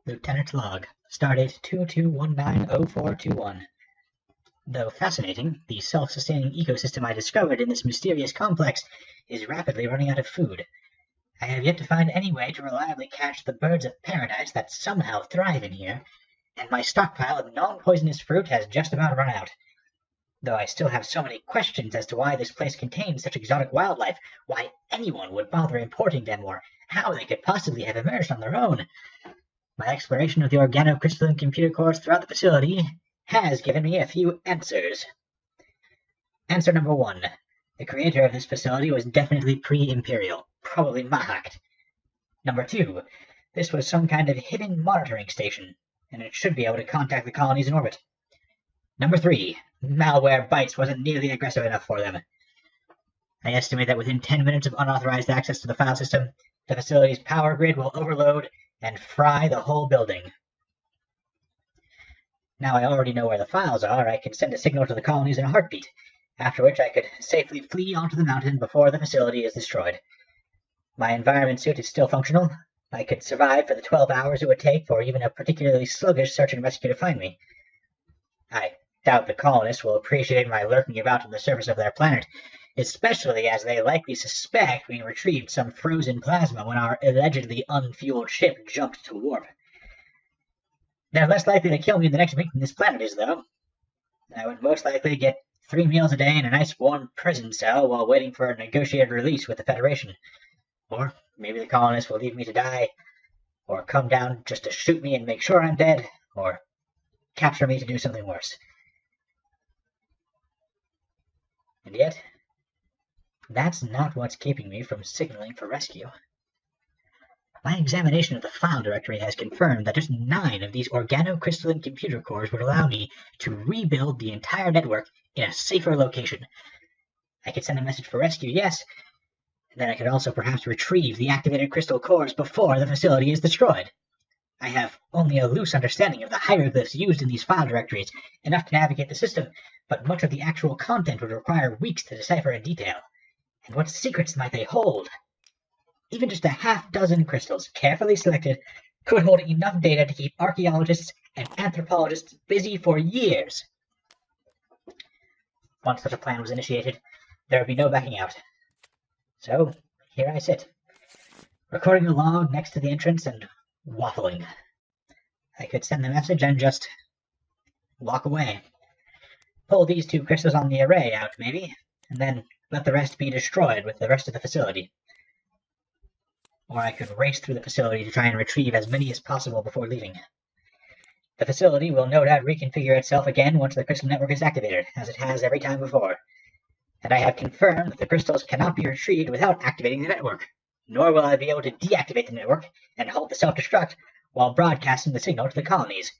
Lieutenant's log. Stardate 22190421. Though fascinating, the self-sustaining ecosystem I discovered in this mysterious complex is rapidly running out of food. I have yet to find any way to reliably catch the birds of paradise that somehow thrive in here, and my stockpile of non-poisonous fruit has just about run out. Though I still have so many questions as to why this place contains such exotic wildlife, why anyone would bother importing them, or how they could possibly have emerged on their own. My exploration of the organocrystalline computer cores throughout the facility has given me a few answers. Answer number 1. The creator of this facility was definitely pre-imperial, probably Mahakt. Number 2. This was some kind of hidden monitoring station, and it should be able to contact the colonies in orbit. Number 3. Malware Bytes wasn't nearly aggressive enough for them. I estimate that within 10 minutes of unauthorized access to the file system, the facility's power grid will overload and fry the whole building. Now I already know where the files are, I can send a signal to the colonies in a heartbeat, after which I could safely flee onto the mountain before the facility is destroyed. My environment suit is still functional. I could survive for the 12 hours it would take for even a particularly sluggish search and rescue to find me. I doubt the colonists will appreciate my lurking about on the surface of their planet, especially as they likely suspect we retrieved some frozen plasma when our allegedly unfueled ship jumped to warp. They're less likely to kill me the next week than this planet is, though. I would most likely get 3 meals a day in a nice warm prison cell while waiting for a negotiated release with the Federation. Or maybe the colonists will leave me to die, or come down just to shoot me and make sure I'm dead, or capture me to do something worse. And yet, that's not what's keeping me from signaling for rescue. My examination of the file directory has confirmed that just 9 of these organocrystalline computer cores would allow me to rebuild the entire network in a safer location. I could send a message for rescue, yes, and then I could also perhaps retrieve the activated crystal cores before the facility is destroyed. I have only a loose understanding of the hieroglyphs used in these file directories, enough to navigate the system, but much of the actual content would require weeks to decipher in detail. And what secrets might they hold? Even just a half-dozen crystals, carefully selected, could hold enough data to keep archaeologists and anthropologists busy for years. Once such a plan was initiated, there would be no backing out. So, here I sit, recording a log next to the entrance and waffling. I could send the message and just walk away. Pull these 2 crystals on the array out, maybe, and then let the rest be destroyed with the rest of the facility. Or I could race through the facility to try and retrieve as many as possible before leaving. The facility will no doubt reconfigure itself again once the crystal network is activated, as it has every time before. And I have confirmed that the crystals cannot be retrieved without activating the network, nor will I be able to deactivate the network and halt the self-destruct while broadcasting the signal to the colonies.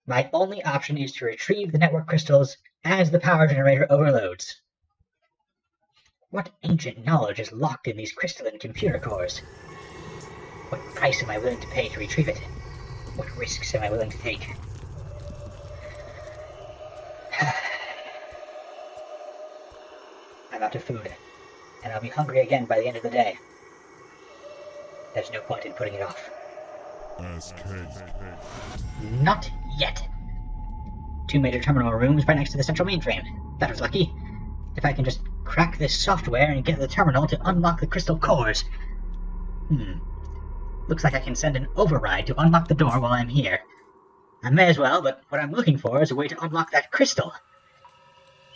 My only option is to retrieve the network crystals as the power generator overloads. What ancient knowledge is locked in these crystalline computer cores? What price am I willing to pay to retrieve it? What risks am I willing to take? I'm out of food, and I'll be hungry again by the end of the day. There's no point in putting it off. Not yet. 2 major terminal rooms right next to the central mainframe. That was lucky. If I can just crack this software and get the terminal to unlock the crystal cores. Looks like I can send an override to unlock the door while I'm here. I may as well, but what I'm looking for is a way to unlock that crystal.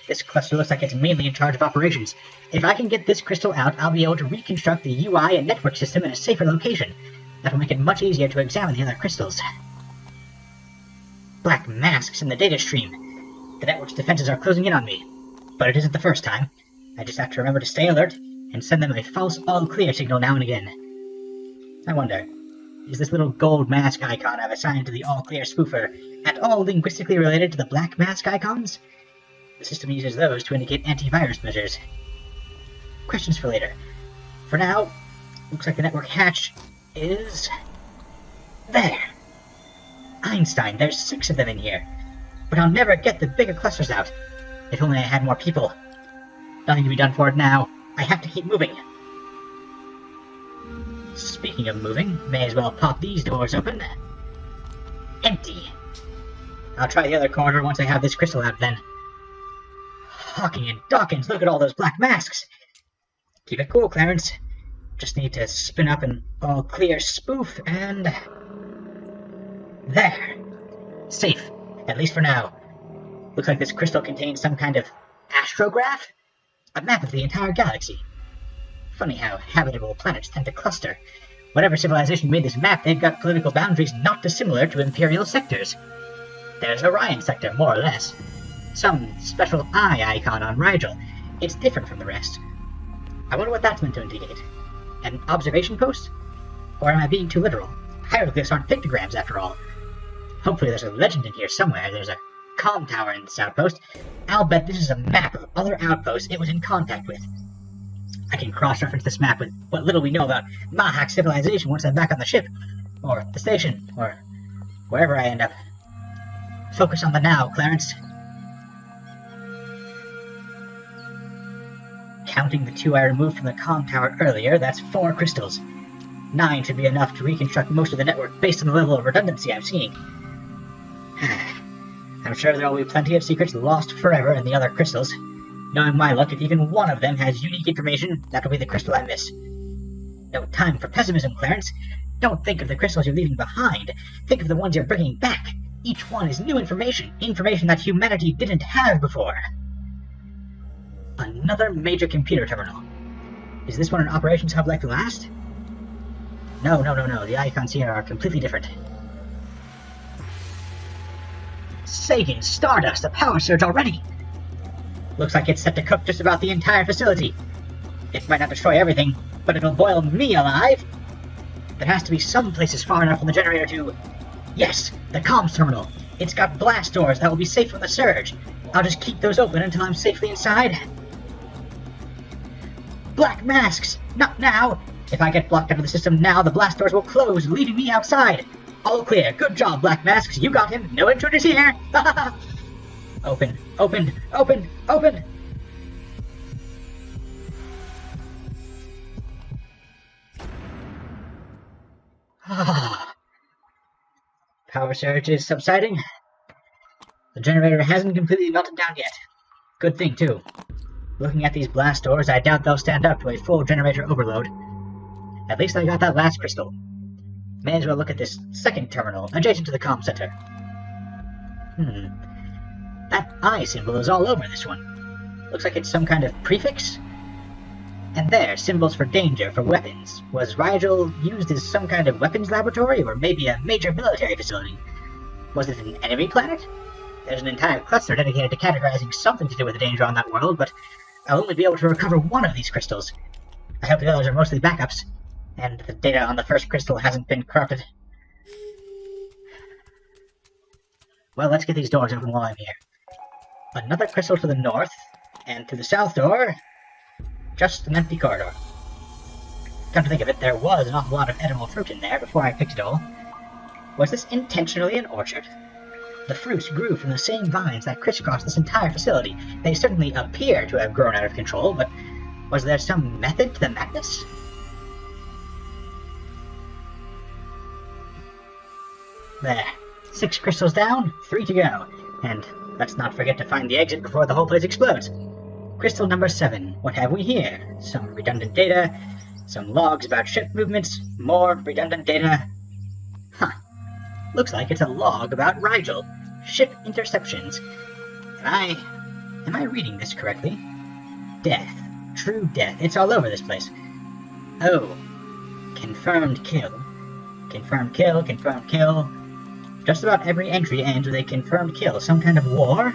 This cluster looks like it's mainly in charge of operations. If I can get this crystal out, I'll be able to reconstruct the UI and network system in a safer location. That'll make it much easier to examine the other crystals. Black masks in the data stream. The network's defenses are closing in on me. But it isn't the first time. I just have to remember to stay alert and send them a false all-clear signal now and again. I wonder, is this little gold mask icon I've assigned to the all-clear spoofer at all linguistically related to the black mask icons? The system uses those to indicate antivirus measures. Questions for later. For now, looks like the network hatch is... there! Einstein, there's 6 of them in here. But I'll never get the bigger clusters out. If only I had more people. Nothing to be done for it now. I have to keep moving. Speaking of moving, may as well pop these doors open. Empty. I'll try the other corridor once I have this crystal out then. Hawking and Dawkins, look at all those black masks! Keep it cool, Clarence. Just need to spin up an all-clear spoof, and... there! Safe, at least for now. Looks like this crystal contains some kind of astrograph? A map of the entire galaxy. Funny how habitable planets tend to cluster. Whatever civilization made this map, they've got political boundaries not dissimilar to Imperial sectors. There's Orion sector, more or less. Some special eye icon on Rigel. It's different from the rest. I wonder what that's meant to indicate. An observation post? Or am I being too literal? Hieroglyphs aren't pictograms, after all. Hopefully there's a legend in here somewhere. There's a comm tower in this outpost. I'll bet this is a map of other outposts it was in contact with. I can cross-reference this map with what little we know about Mahak civilization once I'm back on the ship, or the station, or wherever I end up. Focus on the now, Clarence. Counting the 2 I removed from the comm tower earlier, that's 4 crystals. 9 should be enough to reconstruct most of the network based on the level of redundancy I'm seeing. I'm sure there will be plenty of secrets lost forever in the other crystals. Knowing my luck, if even one of them has unique information, that'll be the crystal I miss. No time for pessimism, Clarence. Don't think of the crystals you're leaving behind. Think of the ones you're bringing back. Each one is new information. Information that humanity didn't have before. Another major computer terminal. Is this one an operations hub like the last? No. The icons here are completely different. Sagan, Stardust, a power surge already! Looks like it's set to cook just about the entire facility. It might not destroy everything, but it'll boil me alive! There has to be some places far enough from the generator to... Yes, the comms terminal. It's got blast doors that will be safe from the surge. I'll just keep those open until I'm safely inside. Black masks! Not now! If I get blocked out of the system now, the blast doors will close, leaving me outside! All clear. Good job, Black Masks. You got him. No intruders here. Open. Open. Open. Open. Power surge is subsiding. The generator hasn't completely melted down yet. Good thing, too. Looking at these blast doors, I doubt they'll stand up to a full generator overload. At least I got that last crystal. May as well look at this second terminal, adjacent to the comm center. That eye symbol is all over this one. Looks like it's some kind of prefix? And there, symbols for danger, for weapons. Was Rigel used as some kind of weapons laboratory, or maybe a major military facility? Was it an enemy planet? There's an entire cluster dedicated to categorizing something to do with the danger on that world, but I'll only be able to recover one of these crystals. I hope the others are mostly backups, and the data on the first crystal hasn't been corrupted. Well, let's get these doors open while I'm here. Another crystal to the north, and to the south door, just an empty corridor. Come to think of it, there was an awful lot of edible fruit in there before I picked it all. Was this intentionally an orchard? The fruits grew from the same vines that crisscrossed this entire facility. They certainly appear to have grown out of control, but was there some method to the madness? There. 6 crystals down, 3 to go. And let's not forget to find the exit before the whole place explodes. Crystal number 7. What have we here? Some redundant data, some logs about ship movements, more redundant data. Huh. Looks like it's a log about Rigel. Ship interceptions. Am I reading this correctly? Death. True death. It's all over this place. Oh. Confirmed kill. Confirmed kill, confirmed kill. Just about every entry ends with a confirmed kill. Some kind of war?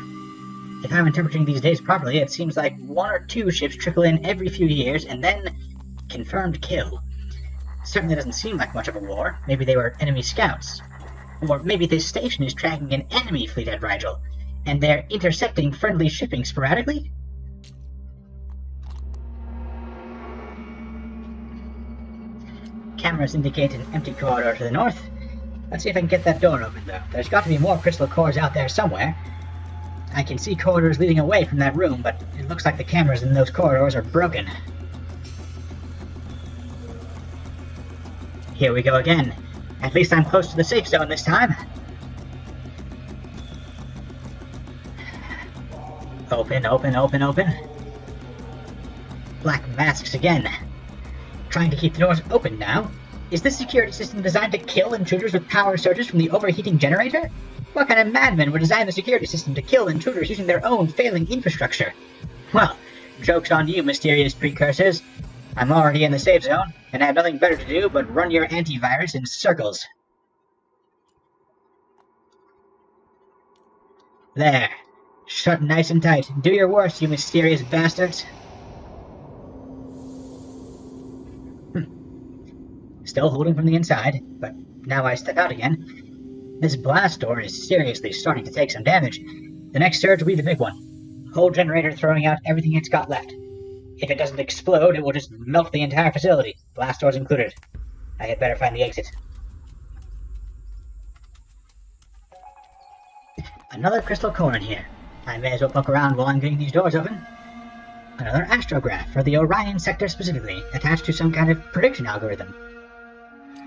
If I'm interpreting these days properly, it seems like 1 or 2 ships trickle in every few years, and then confirmed kill. Certainly doesn't seem like much of a war. Maybe they were enemy scouts. Or maybe this station is tracking an enemy fleet at Rigel, and they're intercepting friendly shipping sporadically? Cameras indicate an empty corridor to the north. Let's see if I can get that door open, though. There's got to be more crystal cores out there somewhere. I can see corridors leading away from that room, but it looks like the cameras in those corridors are broken. Here we go again. At least I'm close to the safe zone this time. Open, open, open, open. Black masks again. Trying to keep the doors open now. Is this security system designed to kill intruders with power surges from the overheating generator? What kind of madman would design the security system to kill intruders using their own failing infrastructure? Well, joke's on you, mysterious precursors. I'm already in the safe zone, and I have nothing better to do but run your antivirus in circles. There. Shut nice and tight. Do your worst, you mysterious bastards. Still holding from the inside, but now I step out again. This blast door is seriously starting to take some damage. The next surge will be the big one. Whole generator throwing out everything it's got left. If it doesn't explode, it will just melt the entire facility, blast doors included. I had better find the exit. Another crystal core in here. I may as well poke around while I'm getting these doors open. Another astrograph for the Orion sector specifically, attached to some kind of prediction algorithm.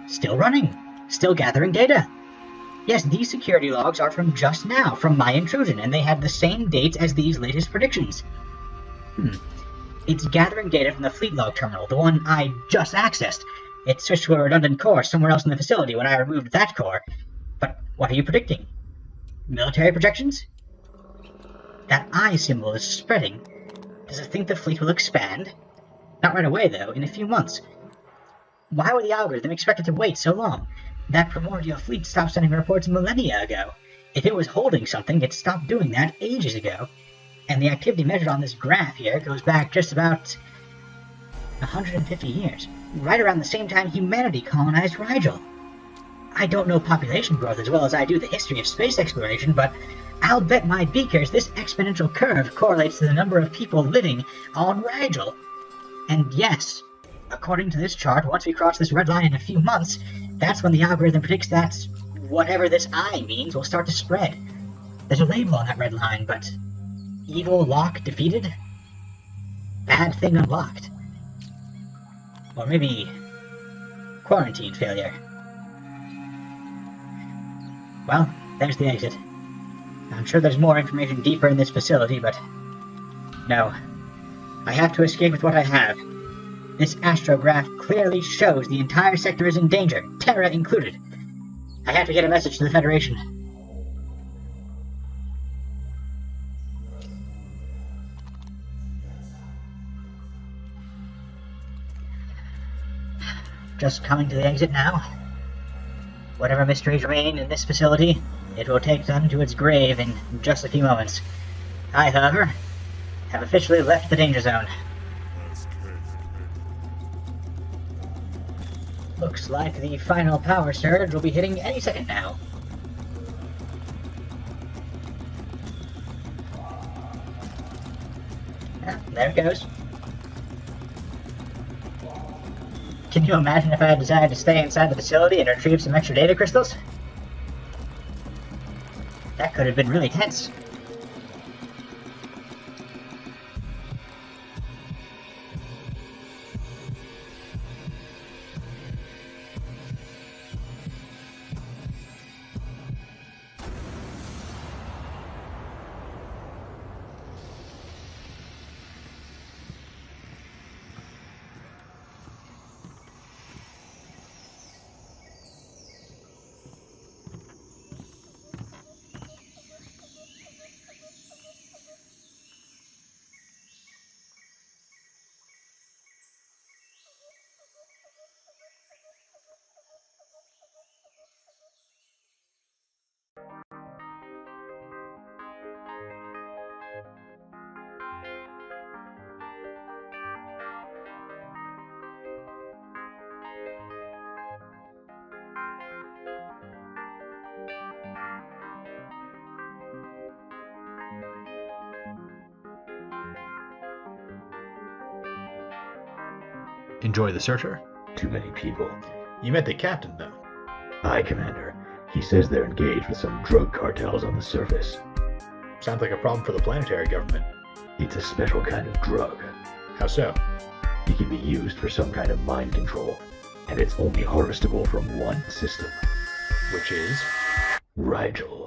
Still running. Still gathering data. Yes, these security logs are from just now, from my intrusion, and they have the same dates as these latest predictions. It's gathering data from the fleet log terminal, the one I just accessed. It switched to a redundant core somewhere else in the facility when I removed that core. But what are you predicting? Military projections? That eye symbol is spreading. Does it think the fleet will expand? Not right away, though, in a few months. Why would the algorithm expect it to wait so long? That primordial fleet stopped sending reports millennia ago. If it was holding something, it stopped doing that ages ago. And the activity measured on this graph here goes back just about 150 years, right around the same time humanity colonized Rigel. I don't know population growth as well as I do the history of space exploration, but I'll bet my beakers this exponential curve correlates to the number of people living on Rigel. And yes, according to this chart, once we cross this red line in a few months, that's when the algorithm predicts that whatever this eye means will start to spread. There's a label on that red line, but evil lock defeated? Bad thing unlocked. Or maybe quarantine failure. Well, there's the exit. I'm sure there's more information deeper in this facility, but no. I have to escape with what I have. This astrograph clearly shows the entire sector is in danger, Terra included. I have to get a message to the Federation. Just coming to the exit now. Whatever mysteries remain in this facility, it will take them to its grave in just a few moments. I, however, have officially left the danger zone. Looks like the final power surge will be hitting any second now. There it goes. Can you imagine if I had decided to stay inside the facility and retrieve some extra data crystals? That could have been really tense. Enjoy the searcher? Too many people. You met the captain, though. Aye, Commander. He says they're engaged with some drug cartels on the surface. Sounds like a problem for the planetary government. It's a special kind of drug. How so? It can be used for some kind of mind control. and it's only harvestable from one system, Which is? Rigel.